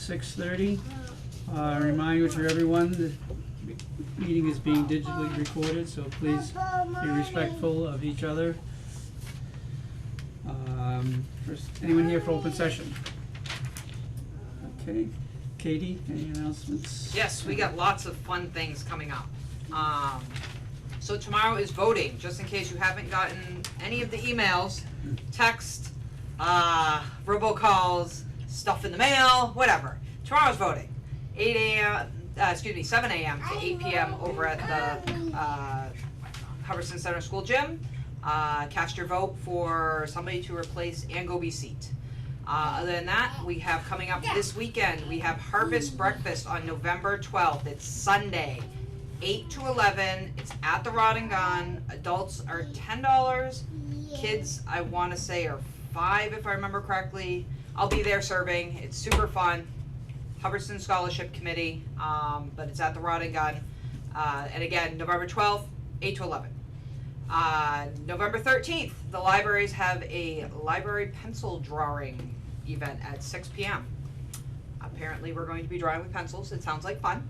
6:30. Reminder to everyone, the meeting is being digitally recorded, so please be respectful of each other. First, anyone here for open session? Okay, Katie, any announcements? Yes, we got lots of fun things coming up. So tomorrow is voting, just in case you haven't gotten any of the emails, text, robocalls, stuff in the mail, whatever. Tomorrow's voting. 7 a.m. to 8 p.m. over at the Hubbardston Center School Gym. Cast your vote for somebody to replace Ann Goby seat. Other than that, we have coming up this weekend, we have Harvest Breakfast on November 12th. It's Sunday, 8 to 11. It's at the Rod and Gun. Adults are $10. Kids, I want to say, are $5 if I remember correctly. I'll be there serving. It's super fun. Hubbardston Scholarship Committee, but it's at the Rod and Gun. And again, November 12th, 8 to 11. November 13th, the libraries have a library pencil drawing event at 6 p.m. Apparently we're going to be drawing with pencils. It sounds like fun.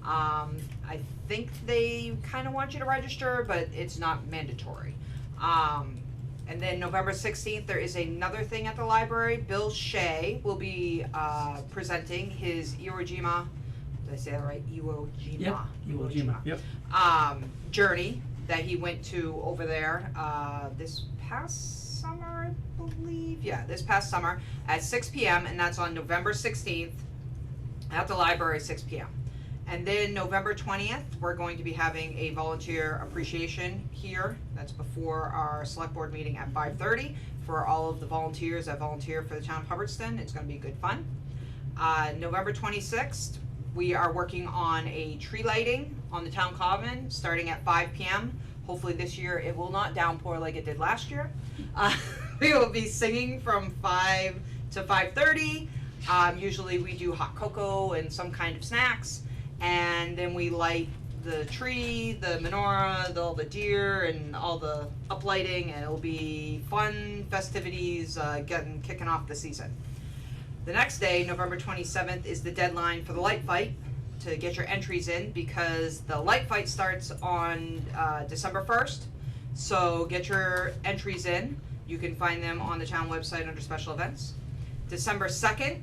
I think they kind of want you to register, but it's not mandatory. And then November 16th, there is another thing at the library. Bill Shea will be presenting his Iwo Jima, did I say that right? Iwo Jima. Yep, Iwo Jima, yep. Journey that he went to over there this past summer, I believe. Yeah, this past summer at 6 p.m. and that's on November 16th at the library, 6 p.m. And then November 20th, we're going to be having a volunteer appreciation here. That's before our select board meeting at 5:30 for all of the volunteers that volunteer for the town of Hubbardston. It's gonna be good fun. November 26th, we are working on a tree lighting on the town common starting at 5 p.m. Hopefully this year it will not downpour like it did last year. We will be singing from 5 to 5:30. Usually we do hot cocoa and some kind of snacks. And then we light the tree, the menorah, all the deer, and all the uplighting, and it'll be fun festivities kicking off the season. The next day, November 27th, is the deadline for the light fight to get your entries in, because the light fight starts on December 1st. So get your entries in. You can find them on the town website under special events. December 2nd,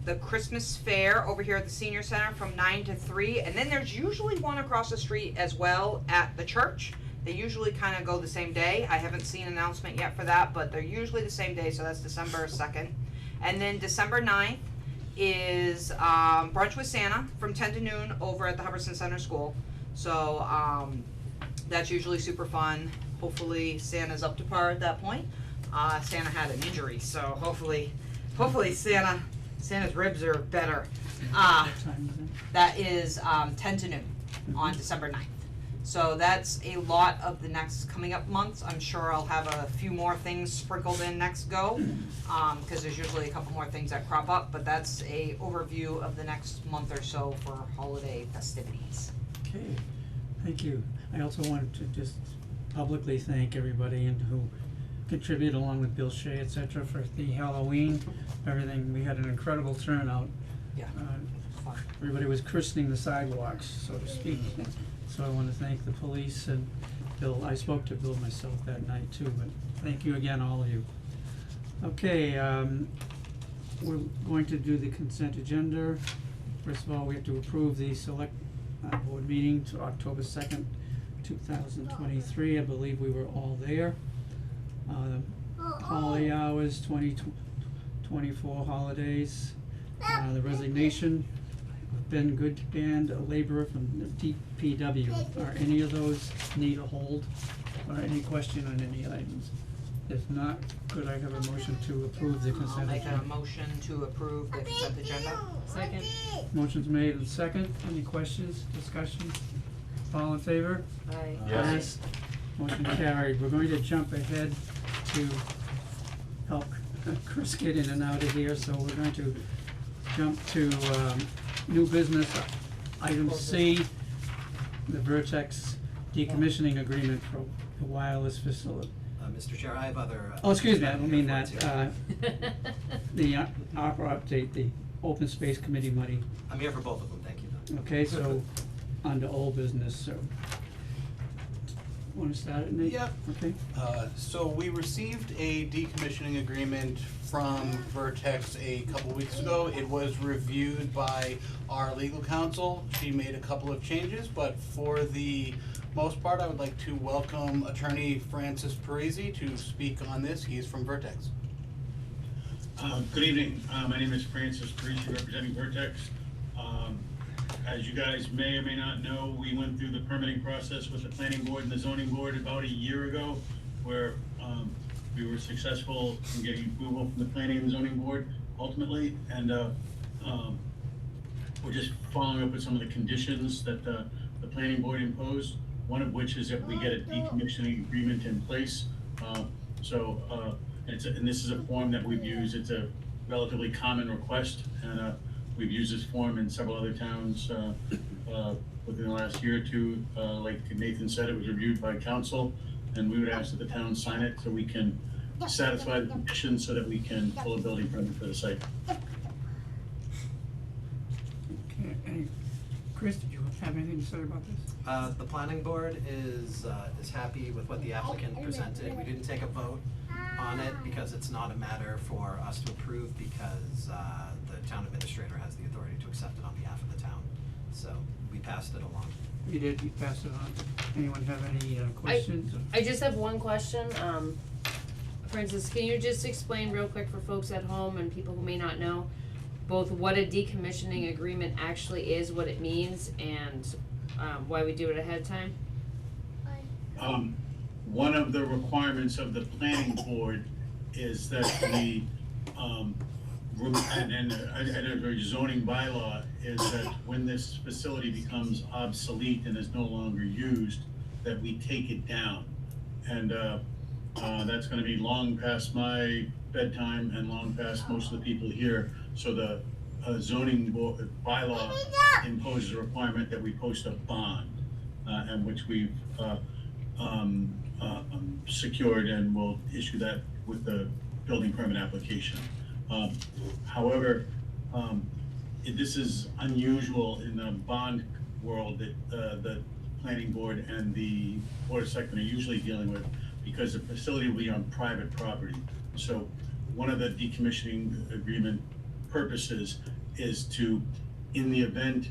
the Christmas fair over here at the senior center from 9 to 3, and then there's usually one across the street as well at the church. They usually kind of go the same day. I haven't seen an announcement yet for that, but they're usually the same day, so that's December 2nd. And then December 9th is brunch with Santa from 10 to noon over at the Hubbardston Center School. So that's usually super fun. Hopefully Santa's up to par at that point. Santa had an injury, so hopefully Santa's ribs are better. What time is it? That is 10 to noon on December 9th. So that's a lot of the next coming up months. I'm sure I'll have a few more things sprinkled in next go, because there's usually a couple more things that crop up, but that's a overview of the next month or so for holiday festivities. Okay, thank you. I also wanted to just publicly thank everybody and who contribute along with Bill Shea, et cetera, for the Halloween, everything. We had an incredible turnout. Yeah, fun. Everybody was christening the sidewalks, so to speak. So I want to thank the police and Bill. I spoke to Bill myself that night too, but thank you again, all of you. Okay, we're going to do the consent agenda. First of all, we have to approve the select board meeting to October 2nd, 2023. I believe we were all there. Holiday hours, 2024 holidays, the resignation of Ben Goodband, a laborer from the DPW. Are any of those need a hold, or any question on any items? If not, could I have a motion to approve the I'll consent make agenda? a motion to approve the consent agenda. Second. Motion's made and second. Any questions, discussion? All in favor? Aye. Yes. Motion carried. We're going to jump ahead to help Chris get in and out of here, so we're going to jump to new business, item C, the Vertex decommissioning agreement for the wireless facility. Mr. Chair, I have other. Oh, excuse me, I don't mean that, reports here. the opera update, the open space committee money. I'm here for both of them, thank you. Okay, so, under old business, so. Wanna start it, Nate? Yeah. Okay, So we received a decommissioning agreement from Vertex a couple weeks ago. It was reviewed by our legal counsel. She made a couple of changes, but for the most part, I would like to welcome Attorney Francis Parisi to speak on this. He is from Vertex. Good evening, my name is Francis Parisi, representing Vertex. As you guys may or may not know, we went through the permitting process with the planning board and the zoning board about a year ago, where we were successful in getting approval from the planning and zoning board ultimately, and we're just following up with some of the conditions that the planning board imposed, one of which is that we get a decommissioning agreement in place. And this is a form that we've used. It's a relatively common request, and we've used this form in several other towns within the last year or two. Like Nathan said, it was reviewed by council, and we would ask that the town sign it so we can satisfy the conditions so that we can pull a building permit for the site. okay, and Chris, did you have anything to say about this? The planning board is happy with what the applicant presented. We didn't take a vote on it because it's not a matter for us to approve, because the town administrator has the authority to accept it on behalf of the town. So we passed it along. You did, you passed it on. Anyone have any questions? I just have one question. Francis, can you just explain real quick for folks at home and people who may not know, both what a decommissioning agreement actually is, what it means, and why we do it ahead of time? One of the requirements of the planning board is that we, and a zoning bylaw is that when this facility becomes obsolete and is no longer used, that we take it down. And that's gonna be long past my bedtime and long past most of the people here. So the zoning bylaw imposes a requirement that we post a bond, and which we've secured, and will issue that with the building permit application. However, this is unusual in the bond world that the planning board and the board of selectmen are usually dealing with, because the facility will be on private property. So one of the decommissioning agreement purposes is to, in the event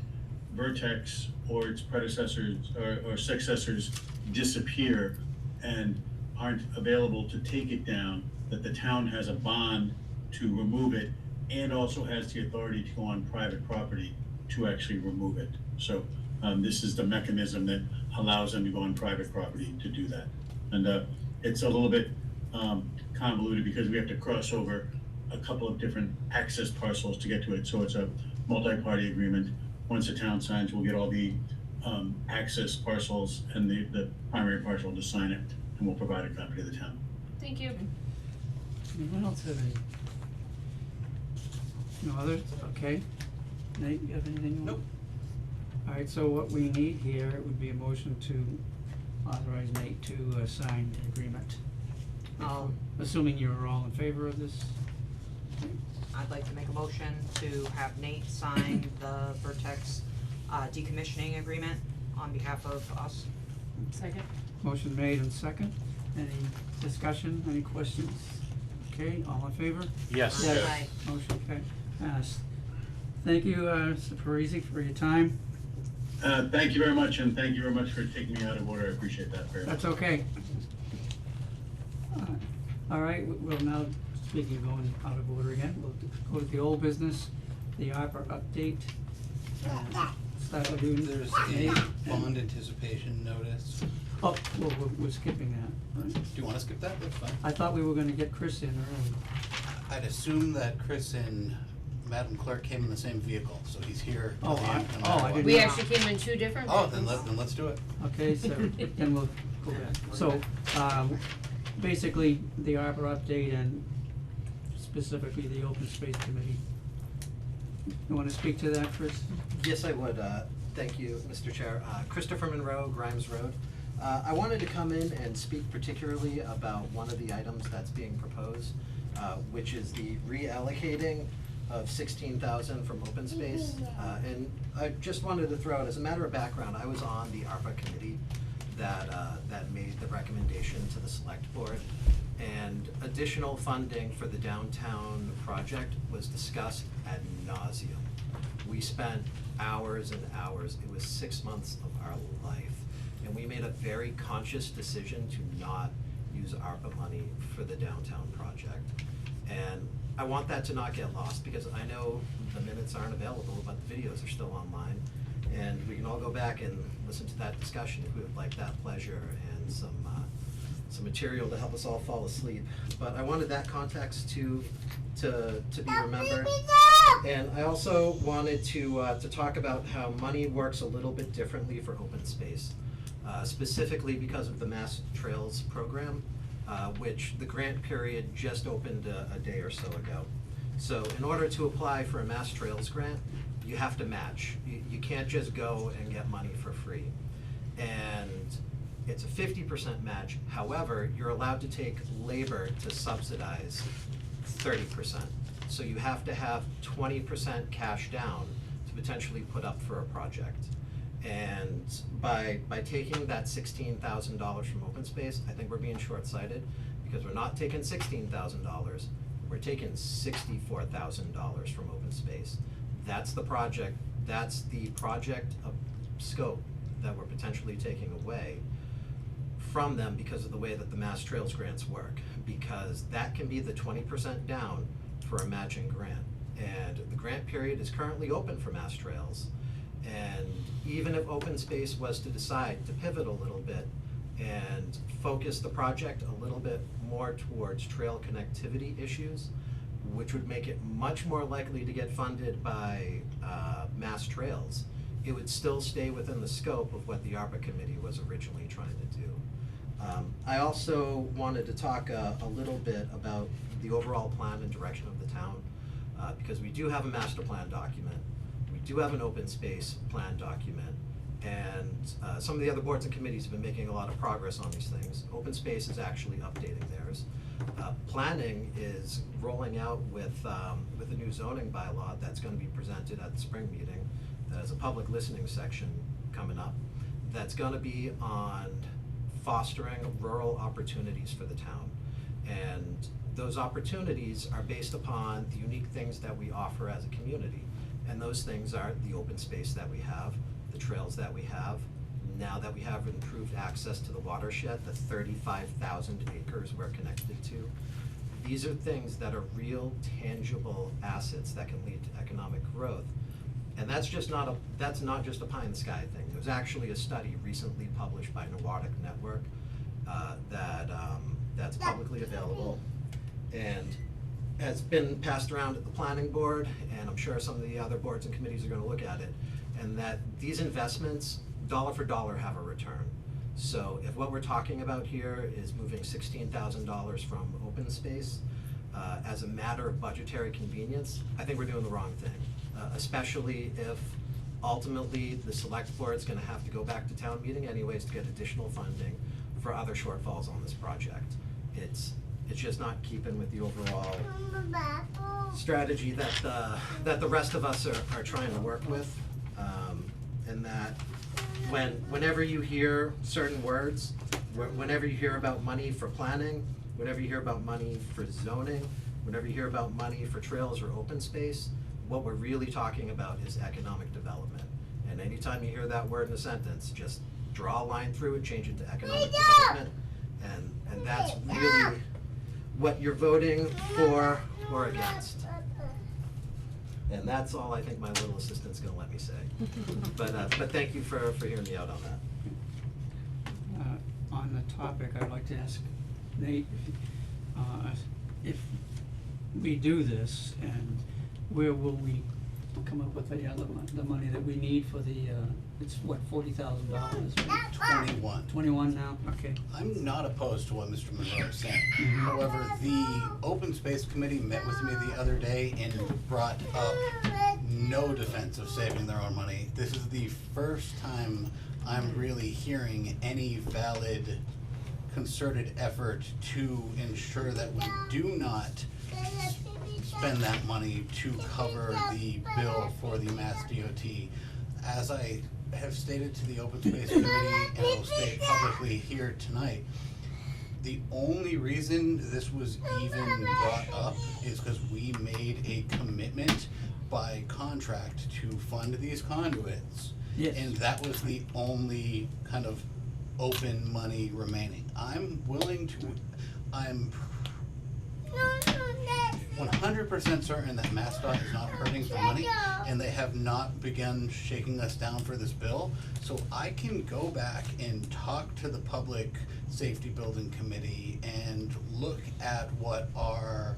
Vertex or its predecessors or successors disappear and aren't available to take it down, that the town has a bond to remove it, and also has the authority to go on private property to actually remove it. So this is the mechanism that allows them to go on private property to do that. And it's a little bit convoluted because we have to cross over a couple of different access parcels to get to it. So it's a multi-party agreement. Once the town signs, we'll get all the access parcels and the primary parcel to sign it, and we'll provide a copy to the town. Thank you. Anyone else have any? No others? Okay. Nate, you have anything? you want? Nope. Alright, so what we need here would be a motion to authorize Nate to sign the agreement. Assuming you're all in favor of this? I'd like to make a motion to have Nate sign the Vertex decommissioning agreement on behalf of us. Second. Motion made and second. Any discussion, any questions? Okay, all in favor? Yes. Yes. Aye. Motion passed. Thank you, Mr. Parisi, for your time. Thank you very much, and thank you very much for taking me out of order. I appreciate that very much. That's okay. All right, we'll now, speaking of going out of order again, we'll go to the old business, the ARPA update. Start with you. There's Nate, a and- bond anticipation notice. Oh, well, we're skipping that. Right. Do you wanna skip that? That's fine. I thought we were gonna get Chris in early. I'd assume that Chris and Madam Clerk came in the same vehicle, so he's here. Oh, no I matter didn't what. We know. actually came in two different Oh, vehicles. then let's do it. Okay, so then we'll go back. So, basically, the ARPA update and specifically the open space committee. You wanna speak to that, Chris? Yes, I would. Thank you, Mr. Chair. Christopher Monroe, Grimes Road. I wanted to come in and speak particularly about one of the items that's being proposed, which is the reallocating of 16,000 from open space. And I just wanted to throw out, as a matter of background, I was on the ARPA committee that made the recommendation to the select board. And additional funding for the downtown project was discussed ad nauseum. We spent hours and hours, it was 6 months of our life. And we made a very conscious decision to not use ARPA money for the downtown project. And I want that to not get lost, because I know the minutes aren't available, but the videos are still online. And we can all go back and listen to that discussion if we would like that pleasure, and some material to help us all fall asleep. But I wanted that context to be remembered. And I also wanted to talk about how money works a little bit differently for open space, specifically because of the Mass Trails program, which the grant period just opened a day or so ago. So in order to apply for a Mass Trails grant, you have to match. You can't just go and get money for free. And it's a 50% match. However, you're allowed to take labor to subsidize 30%. So you have to have 20% cash down to potentially put up for a project. And by taking that $16,000 from open space, I think we're being short-sighted, because we're not taking $16,000, we're taking $64,000 from open space. That's the project of scope that we're potentially taking away from them because of the way that the Mass Trails grants work, because that can be the 20% down for a matching grant. And the grant period is currently open for Mass Trails. And even if open space was to decide to pivot a little bit and focus the project a little bit more towards trail connectivity issues, which would make it much more likely to get funded by Mass Trails, it would still stay within the scope of what the ARPA committee was originally trying to do. I also wanted to talk a little bit about the overall plan and direction of the town, because we do have a master plan document, we do have an open space plan document, and some of the other boards and committees have been making a lot of progress on these things. Open space is actually updating theirs. Planning is rolling out with a new zoning bylaw that's going to be presented at the spring meeting, that has a public listening section coming up, that's going to be on fostering rural opportunities for the town. And those opportunities are based upon the unique things that we offer as a community. And those things are the open space that we have, the trails that we have. Now that we have improved access to the watershed, the 35,000 acres we're connected to. These are things that are real, tangible assets that can lead to economic growth. And that's not just a pie in the sky thing. There's actually a study recently published by Nordic Network that's publicly available and has been passed around at the planning board, and I'm sure some of the other boards and committees are gonna look at it, and that these investments, dollar for dollar, have a return. So if what we're talking about here is moving $16,000 from open space as a matter of budgetary convenience, I think we're doing the wrong thing. Especially if ultimately the select board's gonna have to go back to town meeting anyways to get additional funding for other shortfalls on this project. It's just not keeping with the overall strategy that the rest of us are trying to work with. And that whenever you hear certain words, whenever you hear about money for planning, whenever you hear about money for zoning, whenever you hear about money for trails or open space, what we're really talking about is economic development. And anytime you hear that word in a sentence, just draw a line through it, change it to economic development, and that's really what you're voting for or against. And that's all I think my little assistant's gonna let me say. But thank you for hearing me out on that. On the topic, I'd like to ask Nate, if we do this, and where will we come up with the money that we need for the, it's what, $40,000, right? 21. 21 now, okay. I'm not opposed to what Mr. Monroe is saying. However, the Open Space Committee met with me the other day and brought up no defense of saving their own money. This is the first time I'm really hearing any valid concerted effort to ensure that we do not spend that money to cover the bill for the Mass DOT. As I have stated to the Open Space Committee, and I will state publicly here tonight, the only reason this was even brought up is because we made a commitment by contract to fund these conduits. Yes. And that was the only kind of open money remaining. I'm 100% certain that MassDOT is not hurting for money, and they have not begun shaking us down for this bill. So I can go back and talk to the Public Safety Building Committee and look at what our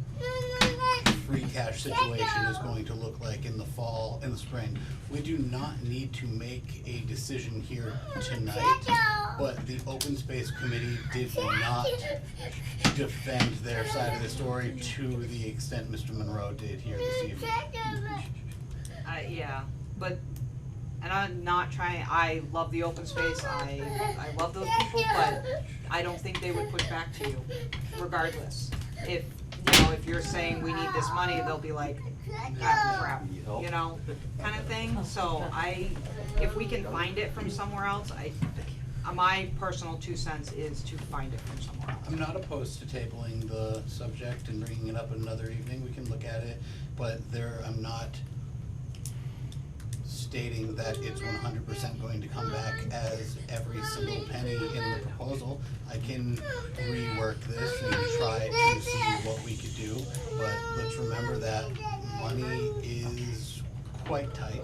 free cash situation is going to look like in the fall, in the spring. We do not need to make a decision here tonight, but the Open Space Committee did not defend their side of the story to the extent Mr. Monroe did here this evening. Yeah, but, and I'm not trying, I love the open space, I love those people, but I don't think they would push back to you regardless. If, you know, if you're saying we need this money, they'll be like, ah, crap, you know, kind of thing. So if we can find it from somewhere else, my personal 2 cents is to find it from somewhere else. I'm not opposed to tabling the subject and bringing it up another evening, we can look at it, but I'm not stating that it's 100% going to come back as every single penny in the proposal. I can rework this and try to see what we could do, but let's remember that money is quite tight.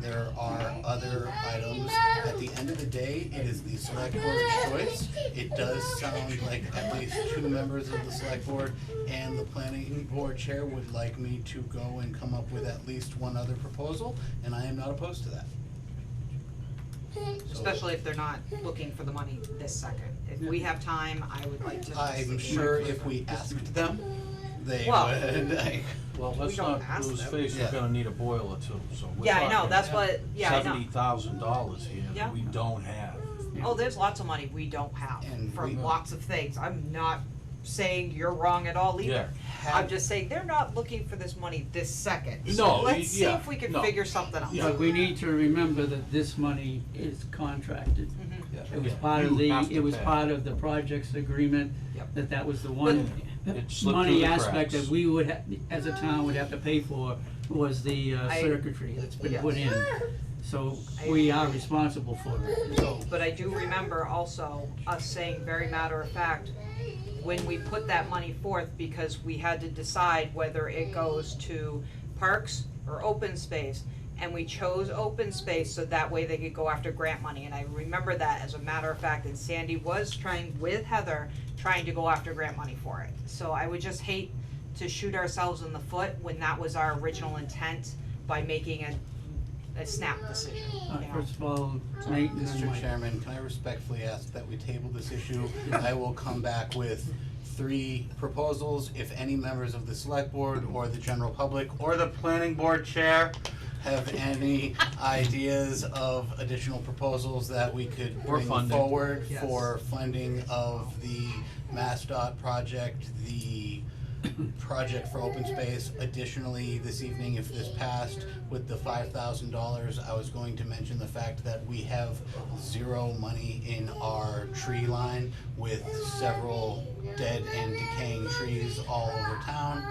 There are other items. At the end of the day, it is the select board's choice. It does sound like at least 2 members of the select board and the planning board chair would like me to go and come up with at least one other proposal, and I am not opposed to that. Especially if they're not looking for the money this second. If we have time, I would like to. I'm sure if we asked them, they Well- would. Well, let's We don't not ask lose them. face, Yeah. we're gonna need a boiler too, so we're Yeah, I know, talking that's what, yeah, I know. $70,000 here Yeah. that we don't have. Oh, there's lots of money we don't have And for we- lots of things. I'm not saying you're wrong at all either. I'm just saying they're not looking for this money this second. So No, let's see yeah, if we can no. figure something out. Yeah. But we need to remember that this money is contracted. It was part of You have the, to it was pay. part of the project's agreement, Yep. that was the one It slipped through money the aspect cracks. that we would as a town would have to pay for was the circuitry that's been put in. So we are responsible for it, so. But I do remember also us saying very matter of fact, when we put that money forth, because we had to decide whether it goes to parks or open space. And we chose open space so that way they could go after grant money, and I remember that as a matter of fact, and Sandy was trying, with Heather, trying to go after grant money for it. So I would just hate to shoot ourselves in the foot when that was our original intent by making a snap decision, you know? First of all, Nate and then Mr. Mike. Chairman, can I respectfully ask that we table this issue? I will come back with 3 proposals. If any members of the select board or the general public or the planning board chair have any ideas of additional proposals that we could Or bring funding. forward Yes. for funding of the MassDOT project, the project for open space. Additionally, this evening, if this passed with the $5,000, I was going to mention the fact that we have 0 money in our tree line with several dead and decaying trees all over town.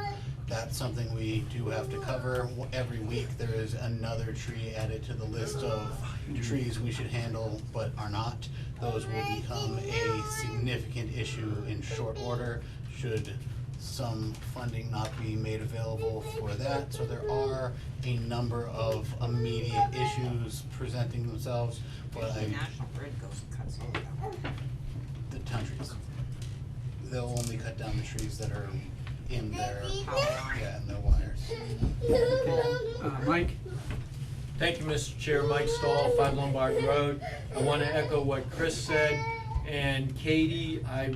That's something we do have to cover. Every week, there is another tree added to the list of trees we should handle but are not. Those will become a significant issue in short order should some funding not be made available for that. So there are a number of immediate issues presenting themselves, but The National Grid goes and cuts all that. the town trees. They'll only cut down the trees that are in their, yeah, in their wires. Mike? Thank you, Mr. Chair. Mike Stahl, 5 Lombard Road. I want to echo what Chris said, and Katie, I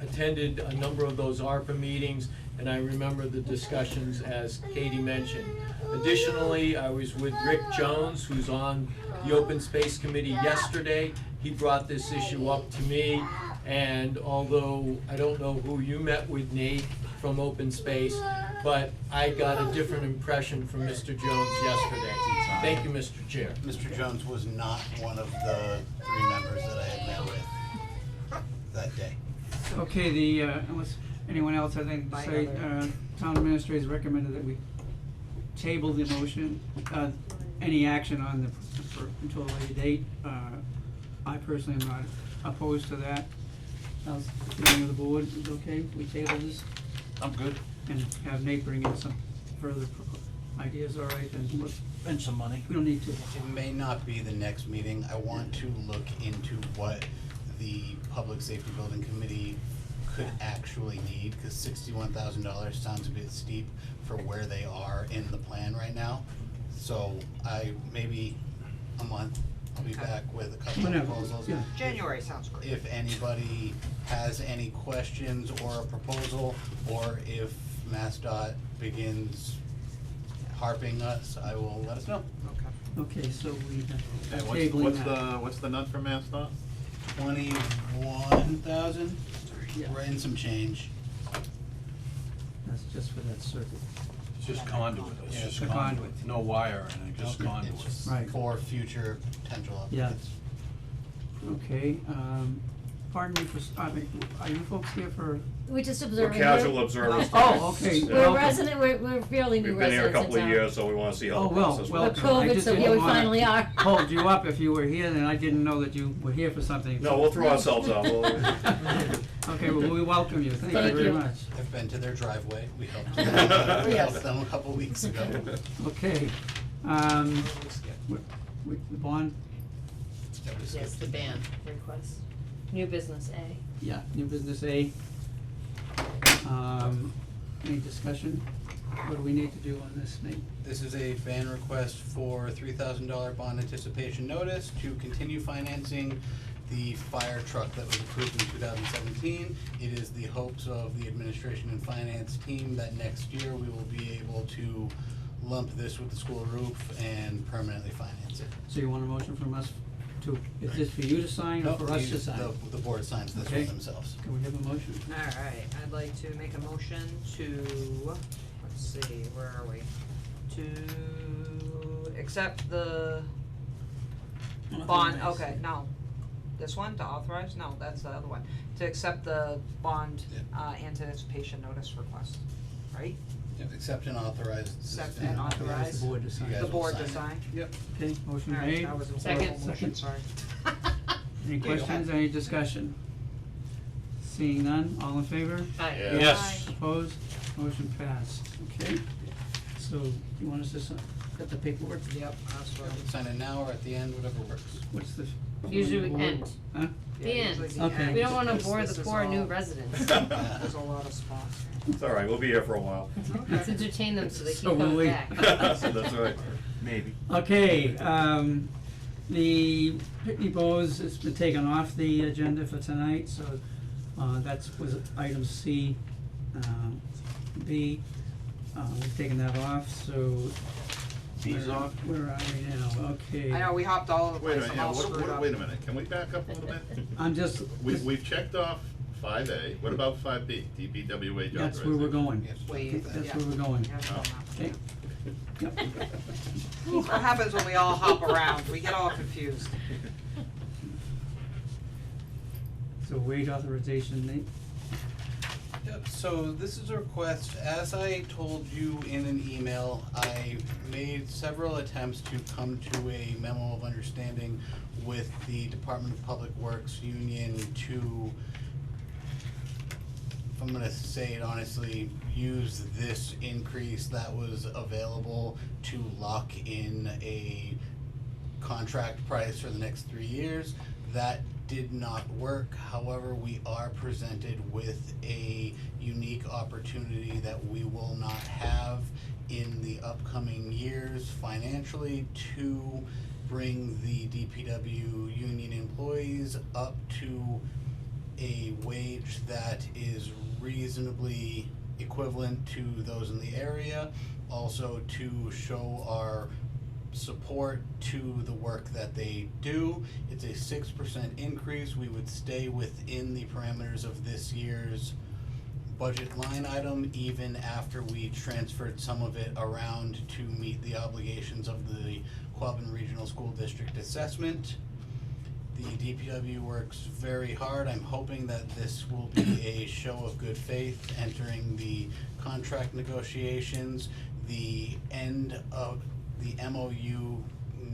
attended a number of those ARPA meetings, and I remember the discussions as Katie mentioned. Additionally, I was with Rick Jones, who's on the Open Space Committee yesterday. He brought this issue up to me, and although I don't know who you met with, Nate, from Open Space, but I got a different impression from Mr. Jones yesterday. Thank you, Mr. Chair. Mr. Jones was not one of the 3 members that I had met with that day. Okay, unless anyone else has anything to say, town administrators recommended that we table the motion, any action on until a later date. I personally am not opposed to that. How's the feeling of the board? Is it okay if we table this I'm good. and have Nate bring in some further ideas, all right, then we'll- And some money. we don't need to. It may not be the next meeting. I want to look into what the Public Safety Building Committee could actually need, cause $61,000 sounds a bit steep for where they are in the plan right now. So maybe a month, I'll be Okay. back with a couple of Whenever, proposals. yeah. January sounds great. If anybody has any questions or a proposal, or if MassDOT begins harping us, I will let us know. Okay, so we And are what's, tabling that. what's the nut for MassDOT? 21,000, Yeah. right in some change. That's just for that circuit. It's just conduit, it's Yeah, just the conduit, conduit. no wire or anything, just Okay. conduit. It's just Right. for future potential Yeah. updates. Okay, pardon me for, are you folks here for? We're just We're observing. casual observers. Oh, okay. Yeah. We're Welcome. resident, we're fairly new We've been here a residents in couple of town. years, so we wanna see how Oh, the well, process well, With works. I COVID, just so here didn't we wanna finally are. Hold you up if you were here, then I didn't know that you were here for something. No, we'll throw ourselves out. Okay, well, we welcome you, thank you Thank very you. much. I've been to their driveway, we helped them, Yes. helped them a couple weeks ago. Okay, with the bond, That was Yes, skipped. the ban request. New business A. yeah, new business A. Any discussion? What do we need to do on this, Nate? This is a ban request for $3,000 bond anticipation notice to continue financing the fire truck that was approved in 2017. It is the hopes of the administration and finance team that next year we will be able to lump this with the school roof and permanently finance it. So you want a motion from us to, is this for you to sign or No, for us to sign? the board signs this Okay. for themselves. Can we have a motion? Alright, I'd like to make a motion to, let's see, where are we? To accept the bond, Authorize. okay, no. This one, to authorize? No, that's the other one. To accept the bond, anticipation notice request, right? Accept and authorize. this Accept ban. and Authorize authorize. the board to sign. You guys The will board to sign sign. Yep. Okay, motion Alright, made. that was a Second. horrible motion, sorry. Any questions, any discussion? Seeing none, all in favor? Aye. Yeah. Yes. Opposed? Motion passed, okay? So, you want us to sign, got the paperwork? Yep, that's what. Sign it now or at the end, whatever works. What's the? Usually we end. Huh? The Yeah, end. usually the Okay. end. We don't wanna This- bore this the is poor new all- residents. There's a lot of spots. It's all right, we'll be here for a while. Let's entertain them so they keep So will coming we. back. That's right. Maybe. Okay, the Pitney Bowes has been taken off the agenda for tonight, so, was item C, B, we've taken that off, so. B's where- off? Where are we now? Okay. I know, we hopped all over the Wait a place, minute, I'm yeah, all screwed up. wait a minute, can we back up a little bit? I'm just, We've checked off 5A, what about 5B, DPW wage authorization? that's where we're going. Yes. Wait, That's yeah. where we're going. Yeah, Oh. Okay. Yep. What happens when we all hop around? We get all confused. So wage authorization, Nate? Yep, so this is a request, as I told you in an email, I made several attempts to come to a memo of understanding with the Department of Public Works Union to, if I'm gonna say it honestly, use this increase that was available to lock in a contract price for the next 3 years. That did not work, however, we are presented with a unique opportunity that we will not have in the upcoming years financially to bring the DPW union employees up to a wage that is reasonably equivalent to those in the area, also to show our support to the work that they do. It's a 6% increase. We would stay within the parameters of this year's budget line item, even after we transferred some of it around to meet the obligations of the Quabbin Regional School District assessment. The DPW works very hard. I'm hoping that this will be a show of good faith entering the contract negotiations. The end of the MOU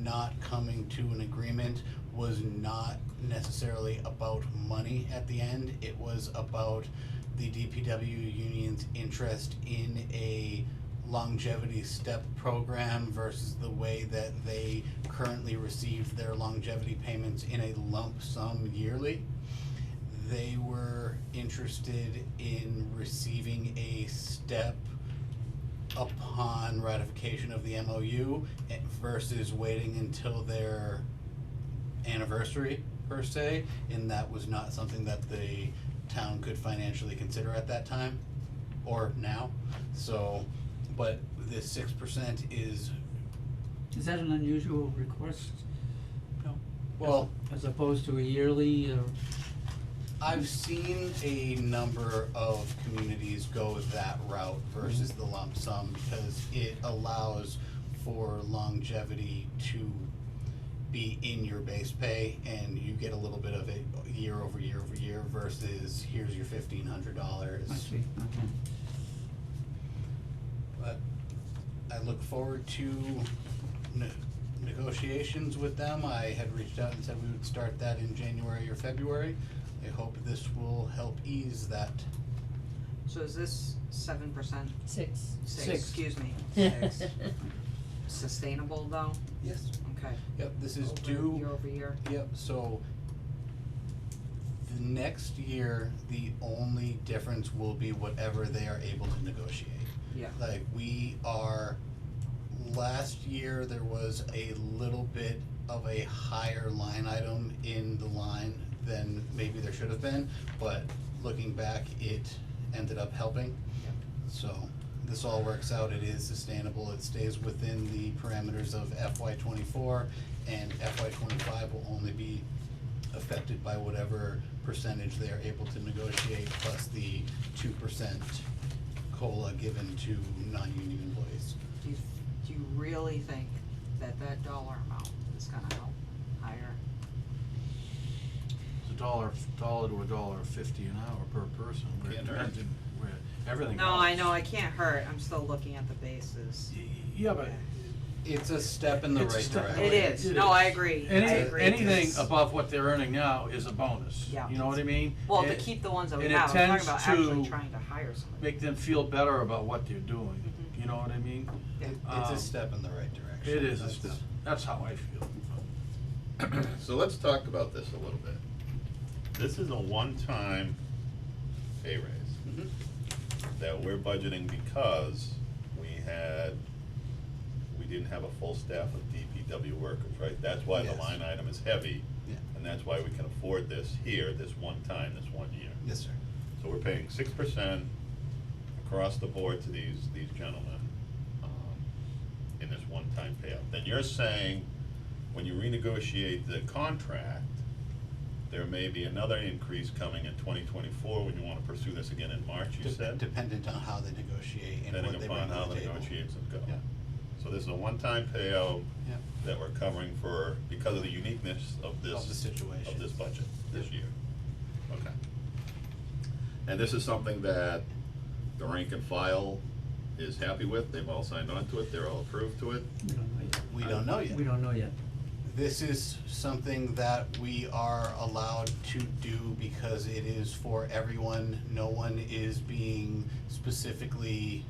not coming to an agreement was not necessarily about money at the end. It was about the DPW union's interest in a longevity step program versus the way that they currently receive their longevity payments in a lump sum yearly. They were interested in receiving a step upon ratification of the MOU versus waiting until their anniversary per se, and that was not something that the town could financially consider at that time or now. So, but this 6% is, Is that an unusual request? No. well, As opposed to a yearly, I've seen a number of communities go that route versus the lump sum because it allows for longevity to be in your base pay and you get a little bit of it year over year over year versus here's your $1,500. I see, okay. But I look forward to negotiations with them. I had reached out and said we would start that in January or February. I hope this will help ease that. So is this 7%? Six. Six, Six. excuse me. Sustainable though? Yes. Okay. Yep, this is Over due. Year over year? Yep, so the next year, the only difference will be whatever they are able to negotiate. Yeah. Like, we are, last year, there was a little bit of a higher line item in the line than maybe there should have been, but looking back, it ended up helping. Yep. So, this all works out, it is sustainable, it stays within the parameters of FY '24, and FY '25 will only be affected by whatever percentage they are able to negotiate, plus the 2% COLA given to non-union employees. Do you really think that that dollar amount is gonna help hire? It's $1 to $1.50 an hour per person, where it Can't hurt. depends on where everything No, I else. know, I can't hurt, I'm still looking at the bases. Yeah, but It's a step in the It's a right step. direction. It is, It no, is. I agree, I agree. anything It's- above what they're earning now is a bonus. Yeah. You know what I mean? Well, to And keep the ones that we and it have, I'm talking tends about actually to trying to hire somebody. make them feel better about what they're doing. Mhm. You know what I mean? Yeah. It's a Um, step in the right direction. It is a That's- step. That's how I feel. So let's talk about this a little bit. This is a one-time pay raise Mhm. that we're budgeting because we didn't have a full staff of DPW workers, right? That's why the Yes. line item is heavy, Yeah. and that's why we can afford this here, this one time, this 1 year. Yes, sir. So we're paying 6% across the board to these gentlemen, in this one-time payout. Then you're saying, when you renegotiate the contract, there may be another increase coming in 2024 when you wanna pursue this again in March, you said? Dependent on how they negotiate and what Depending they bring upon to how the the table. negotiations go. Yeah. So this is a one-time payout Yeah. that we're covering for, because of the uniqueness of this. Of the situation. Of this budget, this year. Okay. And this is something that the rank and file is happy with, they've all signed on to it, they're all approved to it. we don't know yet. We don't know yet. We don't know yet. This is something that we are allowed to do because it is for everyone. No one is being specifically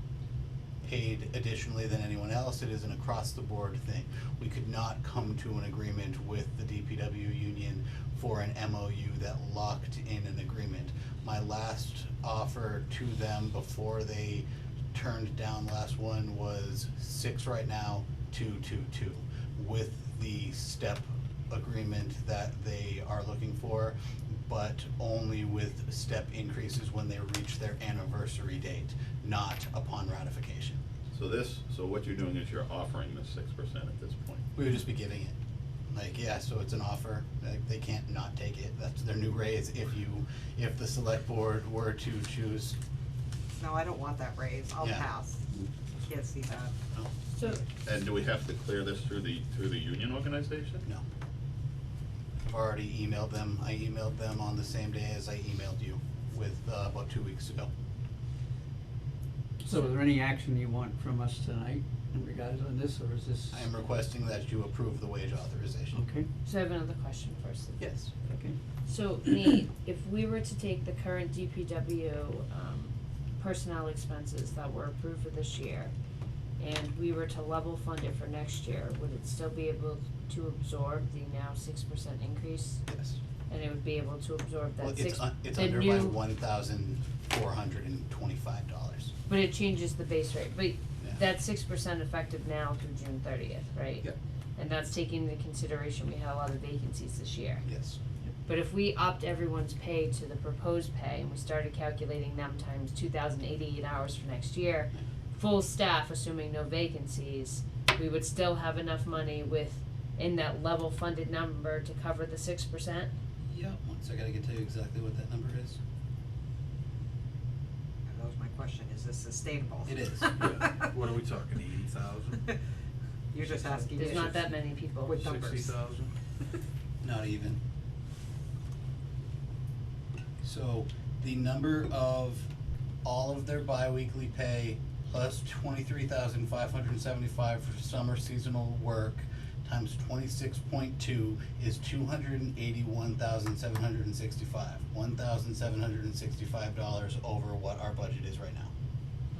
paid additionally than anyone else. It is an across-the-board thing. We could not come to an agreement with the DPW union for an MOU that locked in an agreement. My last offer to them before they turned down last one was 6 right now, 2, with the step agreement that they are looking for, but only with step increases when they reach their anniversary date, not upon ratification. So what you're doing is you're offering the 6% at this point. We would just be giving it. Like, yeah, so it's an offer, like, they can't not take it, that's their new raise if the select board were to choose no, I don't want that raise, I'll Yeah. pass. Can't see that. So, And do we have to clear this through the union organization? No. I've already emailed them. I emailed them on the same day as I emailed you with, about 2 weeks ago. So is there any action you want from us tonight in regards on this, or is this? I am requesting that you approve the wage authorization. Okay, so I have another question first. Yes. okay. So Nate, if we were to take the current DPW personnel expenses that were approved for this year, and we were to level fund it for next year, would it still be able to absorb the now 6% increase? Yes. And it would be able to absorb Well, that six, it's the under by new, $1,425. but it changes the base rate, but that's 6% effective now through June 30th, right? Yep. And that's taking into consideration we had a lot of vacancies this year. Yes. But if we upped everyone's pay to the proposed pay and we started calculating them times 2,088 hours for next year, full staff, assuming no vacancies, we would still have enough money in that level funded number to cover the 6%? Yeah, once I gotta get to you exactly what that number is. That was my question, is this sustainable? It is. What are we talking, 80,000? You're just asking me. There's not that many people. With numbers. 60,000? Not even. So the number of all of their bi-weekly pay plus 23,575 for summer seasonal work times 26.2 is 281,765. $1,765 over what our budget is right now.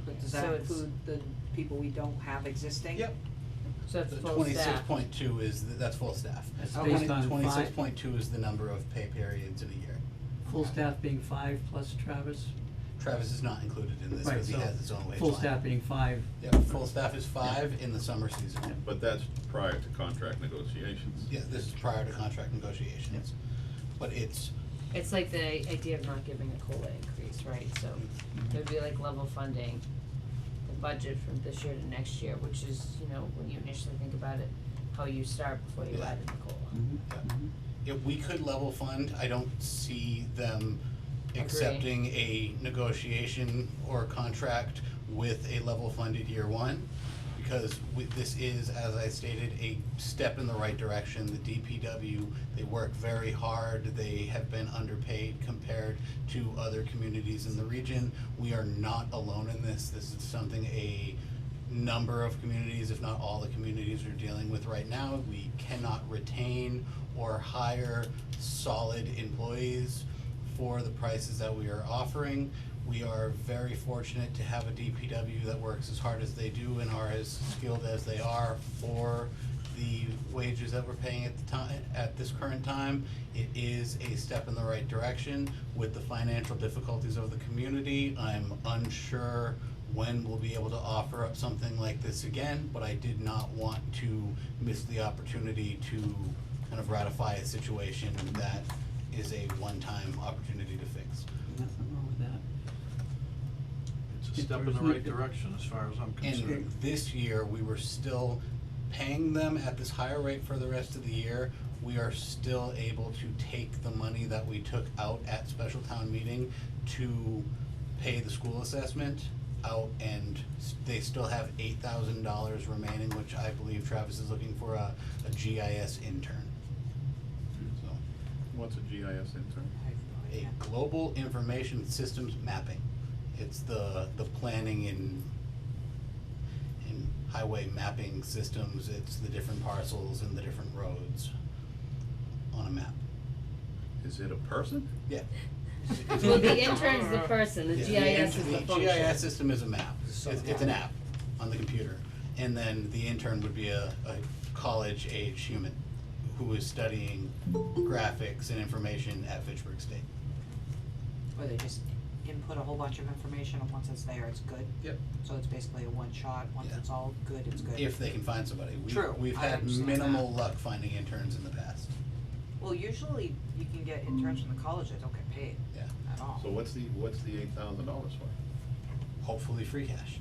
But does So that it's- include the people we don't have existing? Yep. So that's The full staff. 26.2 is, that's full staff. That's Okay. based on 26.2 is the number of pay periods in a year. full staff being 5 plus Travis? Travis is not included in this Right, because he so has his own wage full line. staff being 5. Yep, full staff is 5 in the summer season. But that's prior to contract negotiations. Yeah, this is prior to contract negotiations. But it's, It's like the idea of not giving a COLA increase, right? So it would be like level funding the budget from this year to next year, which is, when you initially think about it, how you start before you Yeah. add in the COLA. if we could level fund, I don't see them accepting a negotiation or contract with a level funded year one. Because this is, as I stated, a step in the right direction. The DPW, they work very hard. They have been underpaid compared to other communities in the region. We are not alone in this. This is something a number of communities, if not all the communities, are dealing with right now. We cannot retain or hire solid employees for the prices that we are offering. We are very fortunate to have a DPW that works as hard as they do and are as skilled as they are for the wages that we're paying at the time, at this current time. It is a step in the right direction. With the financial difficulties of the community, I'm unsure when we'll be able to offer up something like this again, but I did not want to miss the opportunity to kind of ratify a situation that is a one-time opportunity to fix. Nothing wrong with that. It's a step in the right direction as far as I'm concerned. And this year, we were still paying them at this higher rate for the rest of the year. We are still able to take the money that we took out at special town meeting to pay the school assessment out, and they still have $8,000 remaining, which I believe Travis is looking for a GIS intern. So, What's a GIS intern? a global information systems mapping. It's the planning in highway mapping systems. It's the different parcels and the different roads on a map. Is it a person? Yeah. Well, the intern's the person, the Yeah, GIS is the function. GIS system is a map. It's a It's an app on the computer. And then the intern would be a college-age human who is studying graphics and information at Fitchburg State. Or they just input a whole bunch of information, and once it's there, it's good? Yep. So it's basically a one-shot, once Yeah. it's all good, it's good? If they can find somebody. True, We've I had understand minimal that. luck finding interns in the past. Well, usually you can get interns from the college that don't get paid Yeah. at all. So what's the $8,000 for? Hopefully free cash.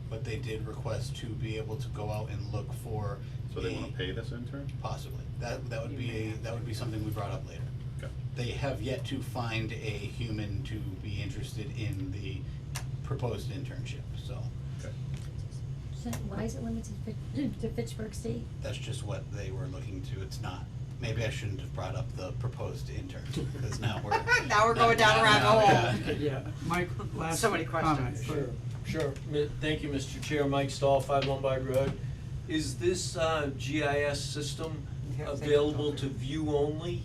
But they did request to be able to go out and look for So they wanna pay this intern? possibly. That would be something we brought up later. Okay. they have yet to find a human to be interested in the proposed internship, so So why is it limited to Fitchburg State? that's just what they were looking to, it's not. Maybe I shouldn't have brought up the proposed intern, because now we're. Now we're going down a rabbit hole. yeah. Yeah, Mike, last So many questions. comment. Sure. Thank you, Mr. Chair. Mike Stahl, 5 Lombard Road. Is this GIS system available to view only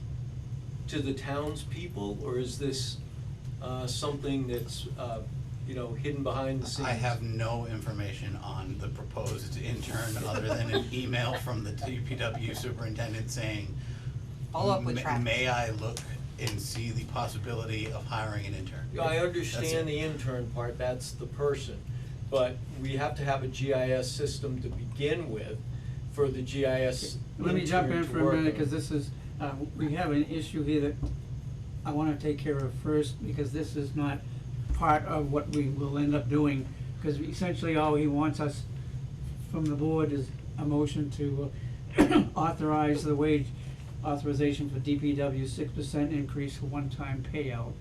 to the townspeople, or is this something that's, hidden behind the scenes? I have no information on the proposed intern other than an email from the DPW superintendent saying, Follow up with Travis. May I look and see the possibility of hiring an intern? Yeah, I That's understand it. the intern part, that's the person, but we have to have a GIS system to begin with for the GIS Let me jump in intern to for a work minute, on. cause this is, we have an issue here that I wanna take care of first, because this is not part of what we will end up doing, cause essentially all he wants us from the board is a motion to authorize the wage authorization for DPW 6% increase for one-time payout.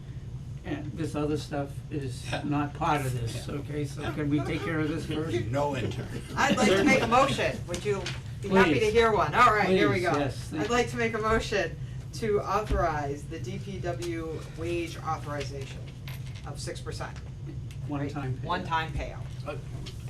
And this other stuff is Yeah. not part of this, Yeah. okay, so can we take care of this first? No intern. I'd like to make a motion. Would you be happy to Please. hear one? All right, here we Please, go. yes, thank I'd you. like to make a motion to authorize the DPW wage authorization of 6%. One-time payout. One-time payout,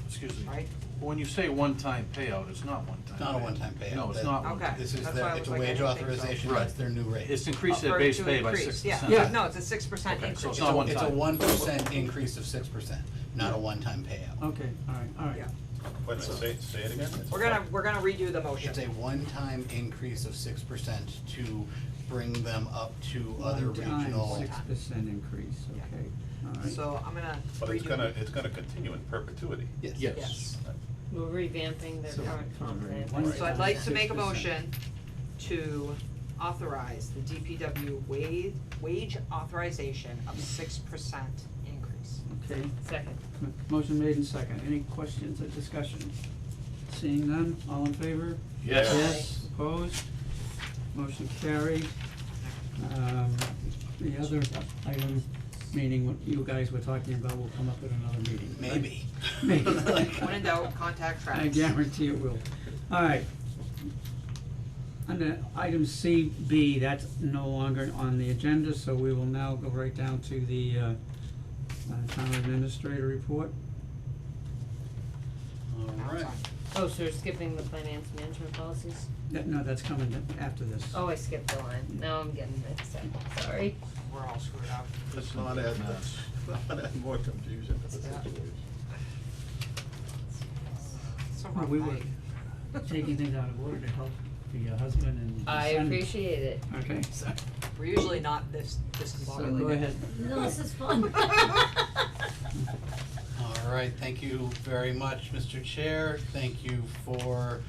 Excuse me. right? When you say one-time payout, it's not one-time. It's not a one-time payout. No, it's That- not. Okay. This is That's why I it's was a like, I wage didn't think so. authorization, Right. that's their new rate. It's increased their Or base to pay by increase, 6%. Yeah, Yeah. no, it's a 6% Okay, increase. so it's It's not a, one it's a time. 1% increase of 6%, not a one-time payout. Okay, alright. Yeah. Wait a minute, say it again? We're gonna redo the motion. It's a one-time increase of 6% to bring them up to other regional. One-time 6% increase, okay, alright. So I'm gonna But it's redo. it's gonna continue in perpetuity. Yes. Yes. We're revamping the So, current comp plan. one- So I'd like to make a 6%. motion to authorize the DPW wage authorization of 6% increase. Okay, Second. motion made and second, any questions or discussion? Seeing none, all in favor? Yes. Yes, opposed, motion carried. The other item, meaning what you guys were talking about, will come up at another meeting, right? Maybe. Maybe. When in doubt, contact I Travis. guarantee it will. Alright. Under item CB, that's no longer on the agenda, so we will now go right down to the town administrator report. All right. Oh, so we're skipping the finance management policies? No, that's coming after this. Oh, I skipped the line. Now I'm getting mixed up. Sorry. We're all screwed up. Let's not add more confusion to the Yeah. situation. It's a Well, rough we were night. taking things out of order to help your husband and your I son. appreciate it. Okay, so, We're usually not this so discombobulated. go ahead. No, this is fun. All right, thank you very much, Mr. Chair. Thank you for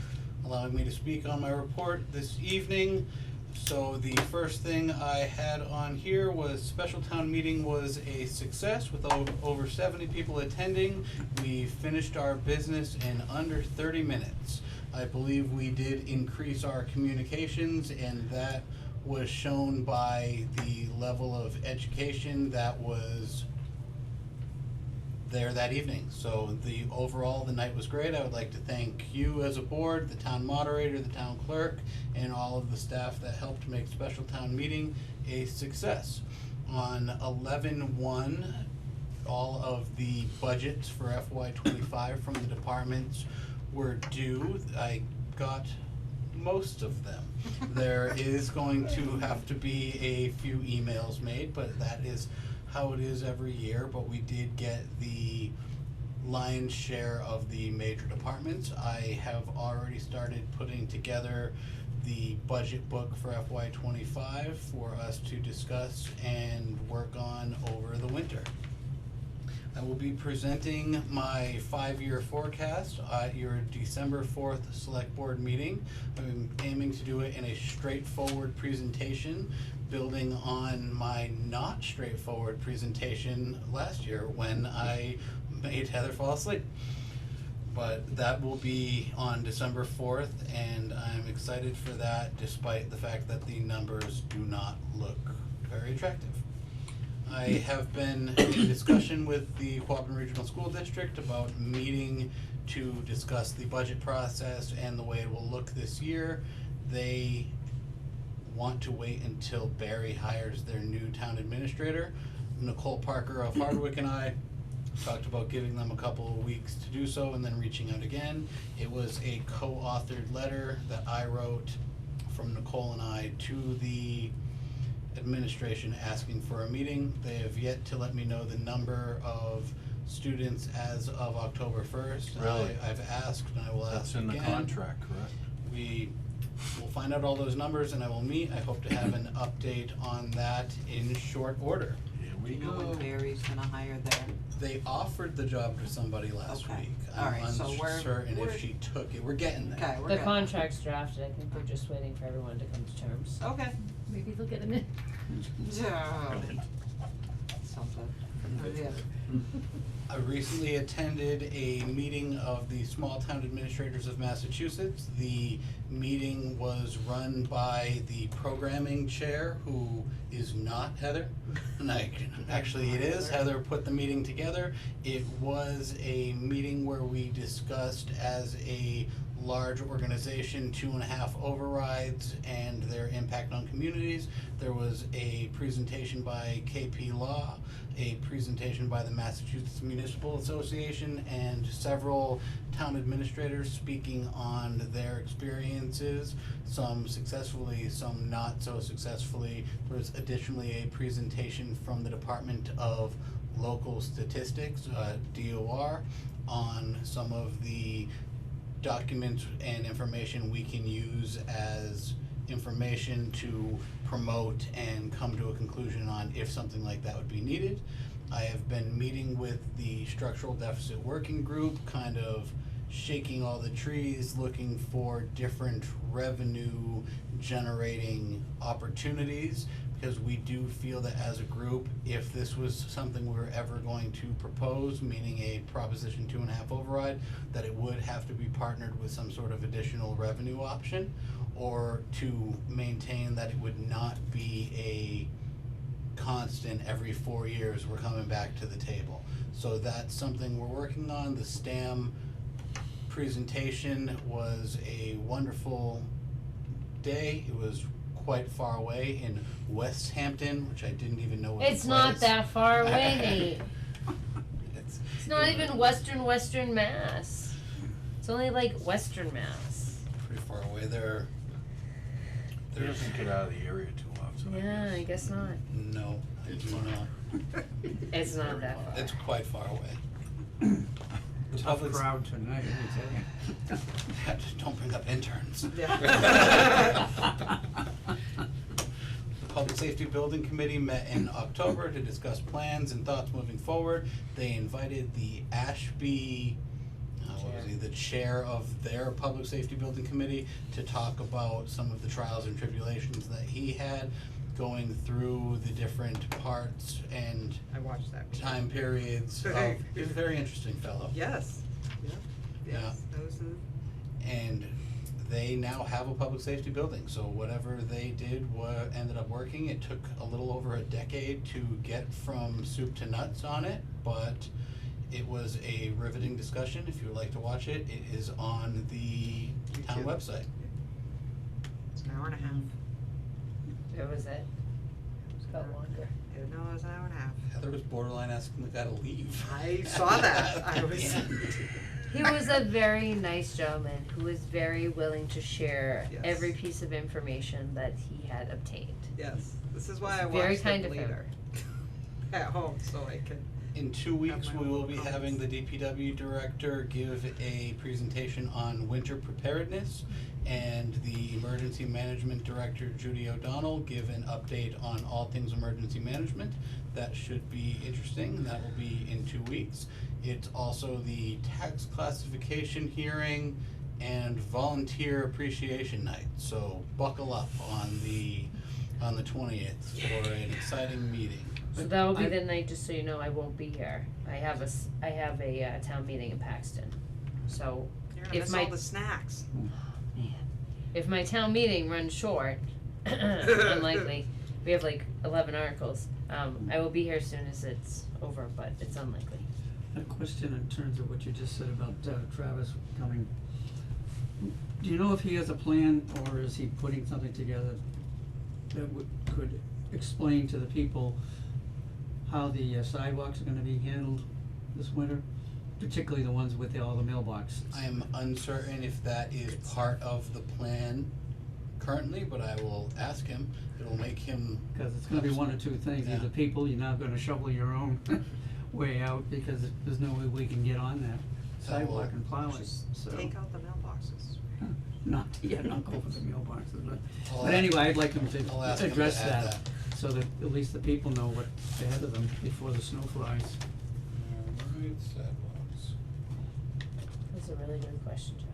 allowing me to speak on my report this evening. So the first thing I had on here was special town meeting was a success with over 70 people attending. We finished our business in under 30 minutes. I believe we did increase our communications, and that was shown by the level of education that was there that evening. So the night was great. I would like to thank you as a board, the town moderator, the town clerk, and all of the staff that helped make special town meeting a success. On 11/1, all of the budgets for FY '25 from the departments were due. I got most of them. There is going to have to be a few emails made, but that is how it is every year. But we did get the lion's share of the major departments. I have already started putting together the budget book for FY '25 for us to discuss and work on over the winter. I will be presenting my 5-year forecast at your December 4th select board meeting. I'm aiming to do it in a straightforward presentation, building on my not straightforward presentation last year when I made Heather fall asleep. But that will be on December 4th, and I'm excited for that despite the fact that the numbers do not look very attractive. I have been in discussion with the Quabbin Regional School District about meeting to discuss the budget process and the way it will look this year. They want to wait until Barry hires their new town administrator. Nicole Parker of Hardwick and I talked about giving them a couple of weeks to do so and then reaching out again. It was a co-authored letter that I wrote from Nicole and I to the administration asking for a meeting. They have yet to let me know the number of students as of October 1st. Really? I've asked and I will ask That's in the again. contract, correct? We will find out all those numbers and I will meet. I hope to have an update on that in short order. Here we You know go. when Barry's gonna hire there? They offered the job to somebody last Okay. week. All right, so I'm we're- uncertain we're- if she took it. We're getting there. Okay, we're The good. contract's drafted, I think they're just waiting for everyone to come to terms. Okay. Maybe they'll get them in. Yeah. Something. Yeah. I recently attended a meeting of the Small Town Administrators of Massachusetts. The meeting was run by the programming chair, who is not Heather. Actually, it is. Heather put the meeting together. It was a meeting where we discussed as a large organization 2.5 overrides and their impact on communities. There was a presentation by KP Law, a presentation by the Massachusetts Municipal Association, and several town administrators speaking on their experiences, some successfully, some not so successfully. There was additionally a presentation from the Department of Local Statistics, DOR, on some of the documents and information we can use as information to promote and come to a conclusion on if something like that would be needed. I have been meeting with the Structural Deficit Working Group, kind of shaking all the trees, looking for different revenue generating opportunities, because we do feel that as a group, if this was something we were ever going to propose, meaning a Proposition 2.5 override, that it would have to be partnered with some sort of additional revenue option, or to maintain that it would not be a constant every 4 years we're coming back to the table. So that's something we're working on. The STAM presentation was a wonderful day. It was quite far away in West Hampton, which I didn't even know was a It's not place. that far away, Nate. It's It's not even Western Mass. It's only like Western Mass. pretty far away. He There's doesn't get out of the area too often, Yeah, I guess not. no, I do not. It's not that far. It's quite far away. The Tough public- crowd tonight, let me Yeah, just don't bring up interns. Yeah. The Public Safety Building Committee met in October to discuss plans and thoughts moving forward. They invited the Ashby, what was he, the chair of their Public Safety Building Committee, to talk about some of the trials and tribulations that he had, going through the different parts and I watched that. time periods of, he's a very interesting fellow. Yes. Yeah. Yes. Those are. And they now have a public safety building, so whatever they did ended up working. It took a little over a decade to get from soup to nuts on it, but it was a riveting discussion. If you would like to watch it, it is on the town YouTube. website. It's an hour and a half. That was it. It's got longer. I didn't know it was an hour and a half. Heather was borderline asking the guy to leave. I saw that. I was. He was a very nice gentleman who was very willing to share Yes. every piece of information that he had obtained. Yes. This is why I Very watched kind it of him. later. At home, so I can. In 2 weeks, my we will own be comments. having the DPW director give a presentation on winter preparedness, and the emergency management director, Judy O'Donnell, give an update on all things emergency management. That should be interesting. That will be in 2 weeks. It's also the tax classification hearing and volunteer appreciation night, so buckle up on the 20th for an exciting meeting. So that will be the night, just so you know, I won't be here. I have a town meeting in Paxton. So You're gonna if miss my all the snacks. if my town meeting runs short, unlikely, we have like 11 articles. I will be here as soon as it's over, but it's unlikely. A question in terms of what you just said about Travis coming. Do you know if he has a plan, or is he putting something together that could explain to the people how the sidewalks are gonna be handled this winter? Particularly the ones with all the mailboxes. I am uncertain if that is part of the plan currently, but I will ask him. It'll make him. Cause it's gonna be one or two things, Yeah. either people, you're not gonna shovel your own way out, because there's no way we can get on that sidewalk and plow it, so. Take out the mailboxes. Not, yeah, not go for the mailboxes, but, I'll but ask- anyway, I'd like them I'll to ask him to address add that, so that at least the people know what's ahead of them before the snow flies. Alright, sidewalks. That's a really good question, Jeff.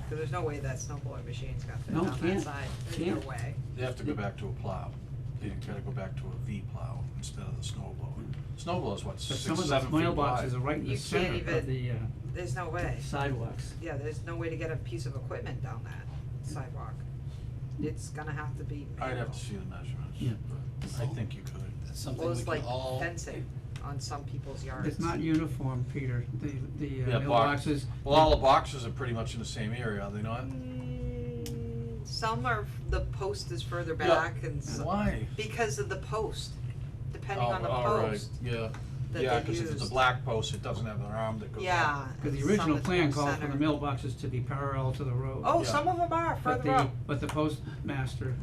Cause there's no way that snowblower machine's got fit No, down that can't. side, there's Can't. no way. They have to go back to a plow. They gotta go back to a V plow instead of the snow blower. Snow blower's what, But 6, some of 7 those feet wide? mailboxes are right in the You center can't of the even- There's no way. sidewalks. Yeah, there's no way to get a piece of equipment down that sidewalk. It's gonna have to be I'd have manual. to see the measurements, Yeah. but I think you could. That's something Well, we it's can like all. fencing on some people's yards. It's not uniform, Peter, the Yeah, mailboxes. Well, all the boxes are pretty much in the same area, are they not? Some are, the post is further back and some. Why? Because of the post, depending Oh, on the all right, post yeah. that Yeah, they cause if it's a used. black post, it doesn't have an arm that goes up. Yeah. Cause the some original that's plan more called for the center. mailboxes to be parallel to the road. Oh, Yeah. some of them are But further up. but the postmaster,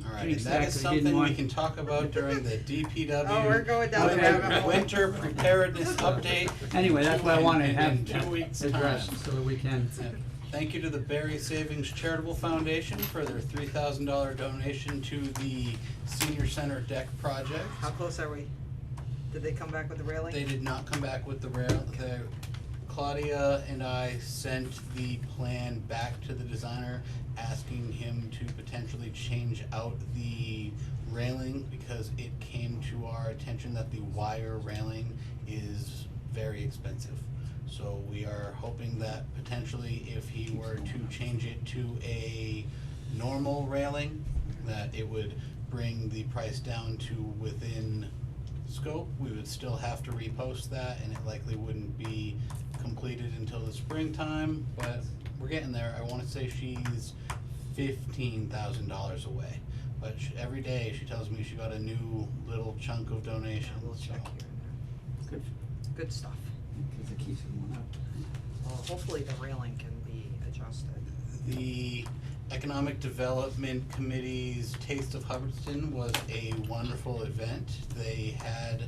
Alright, and that is Exactly, something didn't we want- can talk about during the DPW. Oh, we're going down the Okay. rabbit hole. Winter preparedness update. anyway, that's why I wanna in have 2 weeks' addressed, time. so that we can. Yeah. Thank you to the Berry Savings Charitable Foundation for their $3,000 donation to the Senior Center deck project. How close are we? Did they come back with the railing? They did not come back with the rail. Claudia and I sent the plan back to the designer, asking him to potentially change out the railing because it came to our attention that the wire railing is very expensive. So we are hoping that potentially if he were to change it to a normal railing, that it would bring the price down to within scope. We would still have to repost that and it likely wouldn't be completed until the springtime, but we're getting there. I wanna say she's $15,000 away. But every day she tells me she got a new little chunk of donation, We'll so. check here and Good, there. Good stuff. cause it keeps it going up. Well, hopefully the railing can be adjusted. The Economic Development Committee's Taste of Hubbardston was a wonderful event. They had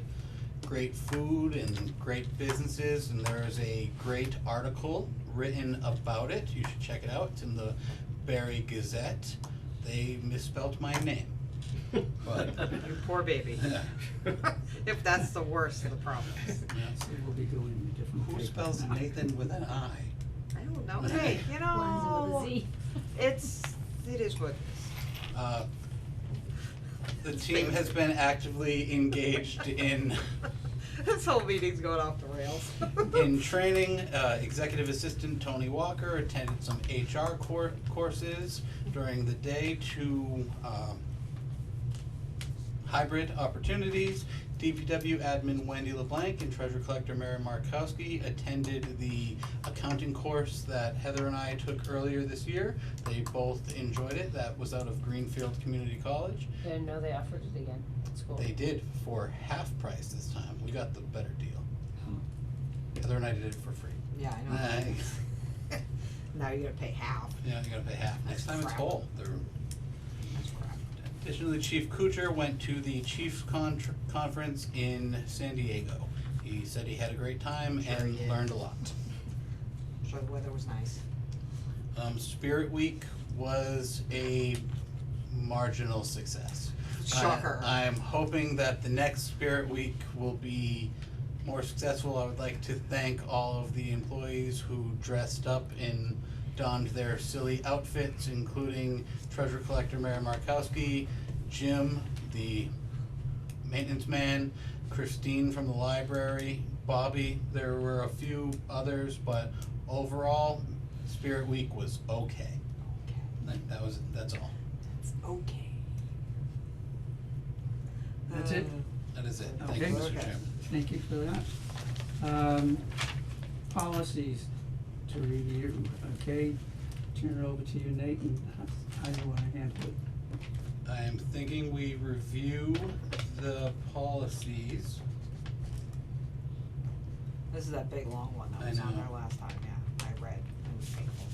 great food and great businesses, and there is a great article written about it. You should check it out. It's in the Barry Gazette. They misspelt my name. But You poor baby. If that's the worst of the problems. So we'll be doing a different who paper. spells Nathan with an I? I don't know. Hey, you Mine's with a know, Z. it is what it The team has been actively engaged in is. This whole meeting's going off the rails. in training. Executive Assistant Tony Walker attended some HR courses during the day to hybrid opportunities. DPW admin Wendy LeBlanc and Treasurer Collector Mary Markowski attended the accounting course that Heather and I took earlier this year. They both enjoyed it. That was out of Greenfield Community College. I didn't know they offered it again at school. They did for half price this time. We got the better deal. Heather and I did it for free. Yeah, I know. Now you're gonna pay half. Yeah, you gotta pay half. Next time it's Crap. whole. They're. That's crap. Additionally, Chief Kuchar went to the Chiefs Conference in San Diego. He said he had a great time Sure and he did. learned a lot. Sure, the weather was nice. Spirit Week was a marginal success. Shocker. I'm hoping that the next Spirit Week will be more successful. I would like to thank all of the employees who dressed up and donned their silly outfits, including Treasurer Collector Mary Markowski, Jim, the maintenance man, Christine from the library, Bobby. There were a few others, but overall, Spirit Week was okay. That's all. It's okay. That's it? That is it. Thank you, Okay. Mr. Chairman. Thank you for that. Policies to review, okay? Turn it over to you, Nate, and how you wanna handle it. I am thinking we review the policies. This is that big long one that I was on know. there last time, yeah, I read, it was painful.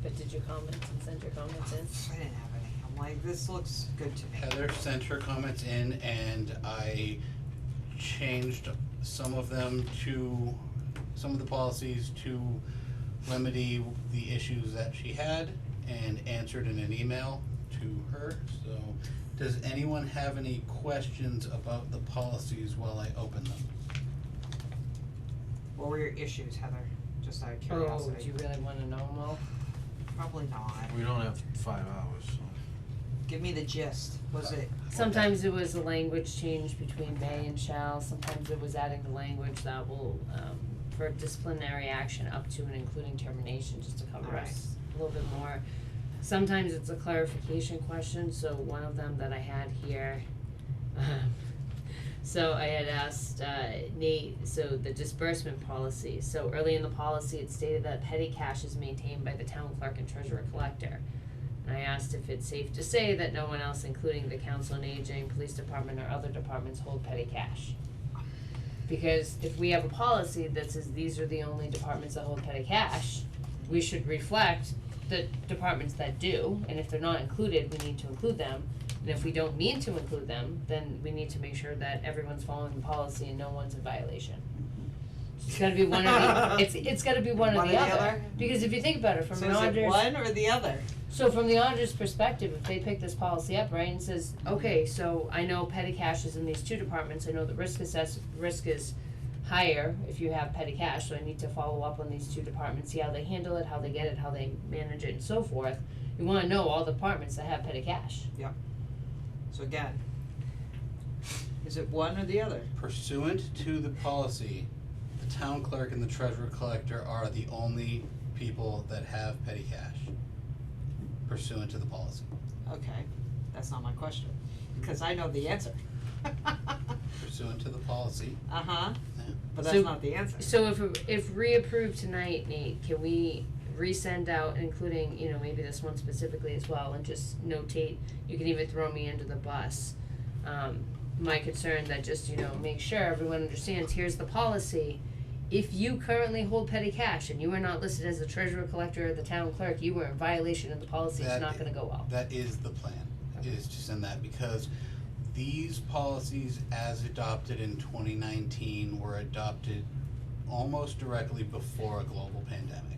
But did you comment and send your comments in? I didn't have any, I'm like, this looks good to me. Heather sent her comments in and I changed some of them to, some of the policies to remedy the issues that she had and answered in an email to her. So, does anyone have any questions about the policies while I open them? What were your issues, Heather, just out of Oh, curiosity? do you really wanna know them all? Probably not, We don't have 5 hours, so. give me the gist, was it? Sometimes it was a language change between may and shall, sometimes it was adding the language that will, for disciplinary action up to and including termination, just to cover Alright. us a little bit more. Sometimes it's a clarification question, so one of them that I had here, so I had asked, Nate, so the disbursement policy, so early in the policy, it stated that petty cash is maintained by the town clerk and treasurer collector. And I asked if it's safe to say that no one else, including the council on aging, police department, or other departments hold petty cash. Because if we have a policy that says these are the only departments that hold petty cash, we should reflect the departments that do, and if they're not included, we need to include them. And if we don't mean to include them, then we need to make sure that everyone's following the policy and no one's in violation. It's gotta be one or the, it's gotta be one or the other, because if you think about it, from So an is it auditor's. one or the other? So from the auditor's perspective, if they pick this policy up, right, and says, okay, so I know petty cash is in these two departments, I know that risk is higher if you have petty cash, so I need to follow up on these two departments, see how they handle it, how they get it, how they manage it, and so forth. You wanna know all the departments that have petty cash. So again, is it one or the other? Pursuant to the policy, the town clerk and the treasurer collector are the only people that have petty cash. Pursuant to the policy. Okay, that's not my question, because I know the answer. Pursuant to the policy, Uh-huh, yeah. but So- that's not the answer. So if reapproved tonight, Nate, can we resend out, including, you know, maybe this one specifically as well, and just notate, you can even throw me under the bus. My concern that just, you know, make sure everyone understands, here's the policy. If you currently hold petty cash and you are not listed as the treasurer collector or the town clerk, you are in violation of the policy, it's That not gonna go well. That is the plan, is to send that, because these policies as adopted in 2019 were adopted almost directly before a global pandemic.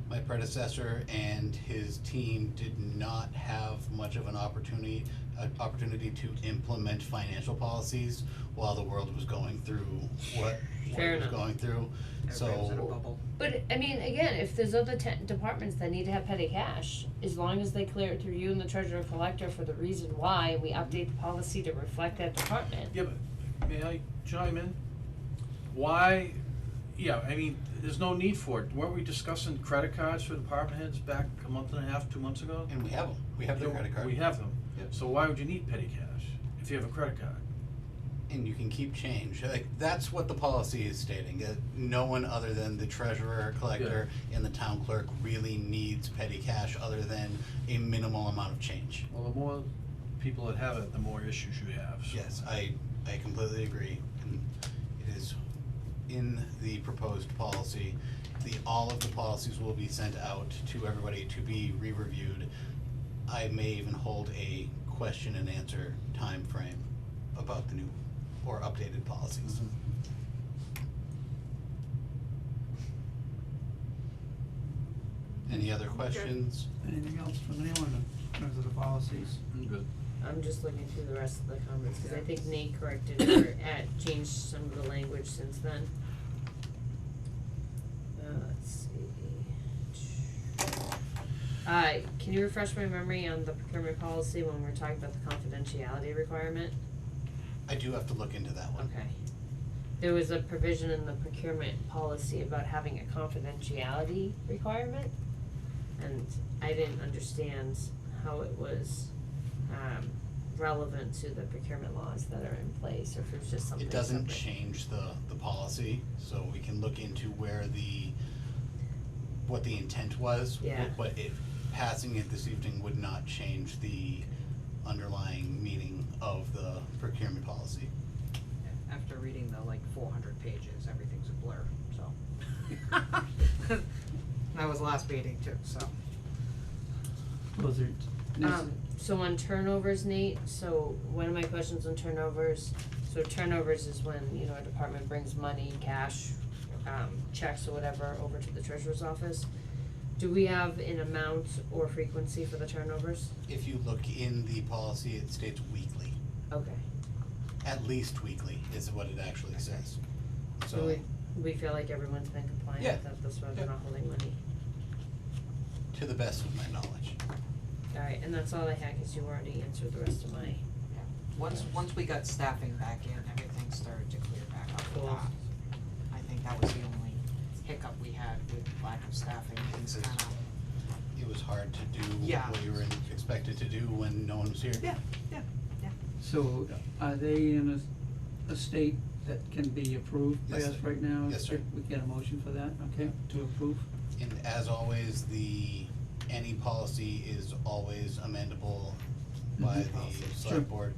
My predecessor and his team did not have much of an opportunity to implement financial policies while the world was going through what Fair it was enough. going through, Everybody was in a so. bubble. But, I mean, again, if there's other departments that need to have petty cash, as long as they clear it through you and the treasurer collector for the reason why, and we update the policy to reflect that department. Yeah, but may I chime in? Why, yeah, I mean, there's no need for it. Weren't we discussing credit cards for department heads back a month and a half, 2 months ago? And we have them, we have their credit card. We have them. Yep. So why would you need petty cash if you have a credit card? And you can keep change, like, that's what the policy is stating, no one other than the treasurer, collector, and the town clerk really needs petty cash other than a minimal amount of change. Well, the more people that have it, the more issues you have, so. Yes, I completely agree, and it is in the proposed policy. All of the policies will be sent out to everybody to be re-reviewed. I may even hold a question and answer time frame about the new or updated policies. Any other questions? Anything else from anyone in terms of the policies? I'm good. I'm just looking through the rest of the comments, cause I think Nate corrected or changed some of the language since then. Let's see. Can you refresh my memory on the procurement policy when we were talking about the confidentiality requirement? I do have to look into that one. Okay. There was a provision in the procurement policy about having a confidentiality requirement, and I didn't understand how it was, relevant to the procurement laws that are in place, or if it was just something It doesn't separate. change the policy, so we can look into where what the intent was. Yeah. But passing it this evening would not change the underlying meaning of the procurement policy. After reading the 400 pages, everything's a blur, so. That was last meeting too, so. Those are, So on turnovers, Nate, so one of my questions on turnovers, so turnovers is when, a department brings money, cash, checks or whatever over to the treasurer's office. Do we have an amount or frequency for the turnovers? If you look in the policy, it states weekly, Okay, at least weekly is what it actually says. so we feel like everyone's been compliant Yeah. with that, that's why they're Yeah. not holding money. To the best of my knowledge. Alright, and that's all I had, cause you already answered the rest of my, Once we got staffing back in, everything started to clear back up with Cool. that. I think that was the only hiccup we had with lack of staffing, things kinda. It was hard to do Yeah. what you were expected to do when no one was here. Yeah. so are they in a state that can be approved by Yes, us sir. right now? Yes, sir. If we get a motion for that, okay, to approve? And as always, any policy is always amendable by Mhm. the Sure. select board.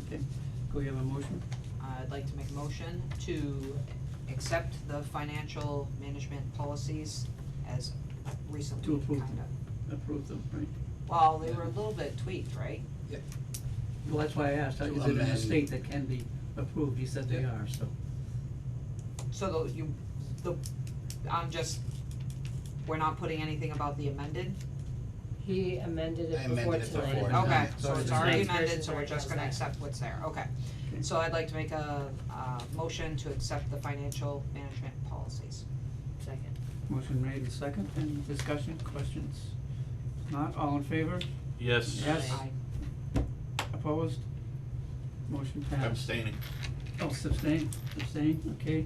Okay, go we have a motion? I'd like to make a motion to accept the financial management policies as recently To approve kinda. Approve them, right? Well, they were a little bit tweaked, right? Well, that's why I asked, To is it in a amend. state that can be approved? You said they Yeah. are, so. So we're not putting anything about the amended? he amended I it before amended it tonight. before Okay, tonight. so it's Sorry. already Tonight's amended, version's so we're already just has gonna that. accept what's there, okay. Okay. So I'd like to make a motion to accept the financial management policies. Second. Motion made and second, any discussion, questions? Not, all in favor? Yes. Yes. Aye. Opposed? Motion passed. Abstaining. Oh, abstain, okay.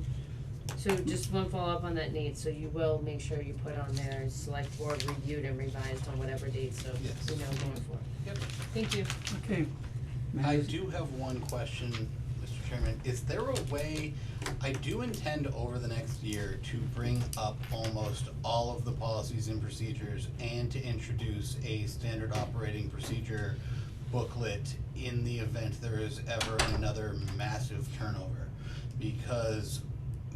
So just one follow-up on that, Nate, so you will make sure you put on there, select board reviewed and revised on whatever date, so Yes. we know going forward. Yep. Thank you. Okay. I Matters- do have one question, Mr. Chairman. Is there a way, I do intend over the next year to bring up almost all of the policies and procedures and to introduce a standard operating procedure booklet in the event there is ever another massive turnover. Because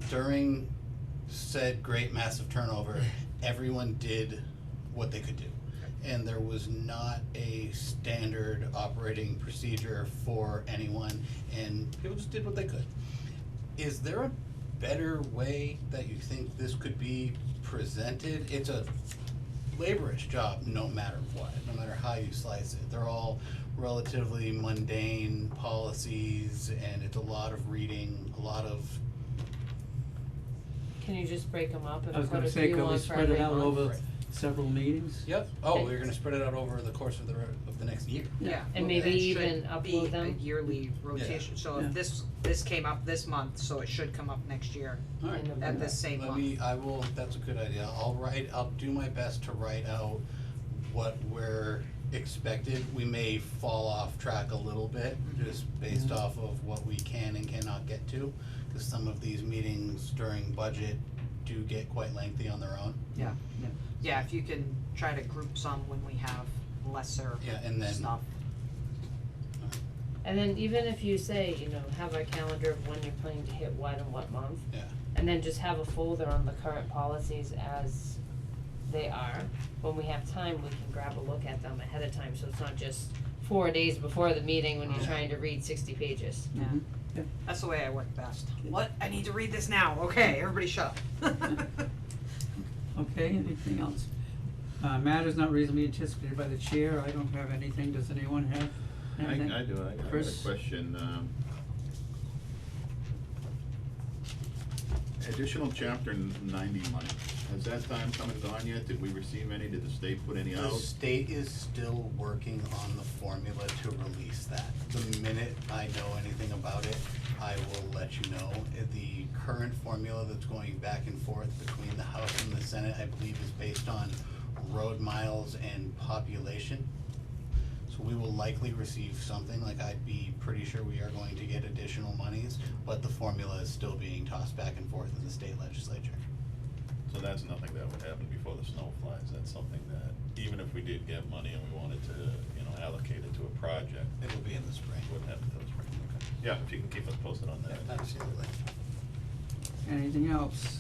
during said great massive turnover, everyone did what they could do. And there was not a standard operating procedure for anyone, and people just did what they could. Is there a better way that you think this could be presented? It's a laborious job, no matter what, no matter how you slice it. They're all relatively mundane policies, and it's a lot of reading, a lot of, Can you just break them up and I was put gonna a say, few could we on for spread every it out month? over several meetings? yep, oh, Okay. we're gonna spread it out over the course of the next year. Yeah. And well, maybe it even should upload be them? a yearly rotation, so Yeah. if this came up this month, so it should come up next year Alright. In at this same month. That's a good idea. I'll do my best to write out what we're expected. We may fall off track a little bit, just based Mhm. off of what we can and cannot get to. Cause some of these meetings during budget do get quite lengthy on their own. Yeah. Yeah. Yeah, if you can try to group some when we have lesser Yeah, and then, stuff. And then even if you say, have a calendar of when you're planning to hit what and what month, yeah, and then just have a folder on the current policies as they are. When we have time, we can grab a look at them ahead of time, so it's not just 4 days before the meeting when you're Yeah. trying to read 60 pages. Yeah. Mhm. Yeah. That's the way I work best. What? I need to read this now. Okay, everybody shut up. Okay, anything else? Matters not reasonably anticipated by the chair, I don't have anything, does anyone have anything? I do, I got a Chris? question, additional chapter 90 money, has that time come and gone yet? Did we receive any, did the state put any the out? state is still working on the formula to release that. The minute I know anything about it, I will let you know. The current formula that's going back and forth between the House and the Senate, I believe, is based on road miles and population. So So we will likely receive something, like I'd be pretty sure we are going to get additional monies, but the formula is still being tossed back and forth in the state legislature. So that's nothing that would happen before the snow flies, that's something that, even if we did get money and we wanted to, you know, allocate it to a project, It'll be in the spring. wouldn't happen until spring, okay. Yeah, if you can keep us posted on that. Absolutely. Anything else?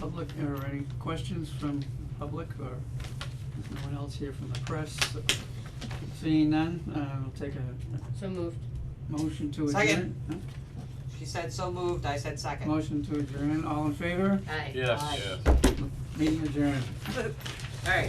Public, or any questions from the public, or no one else here from the press? Seeing none, we'll take a So moved. motion to adjourn. Second. Huh? She said so moved, I said second. Motion to adjourn, all in favor? Aye. Yes. Aye. Yeah. Meeting adjourned. Alright.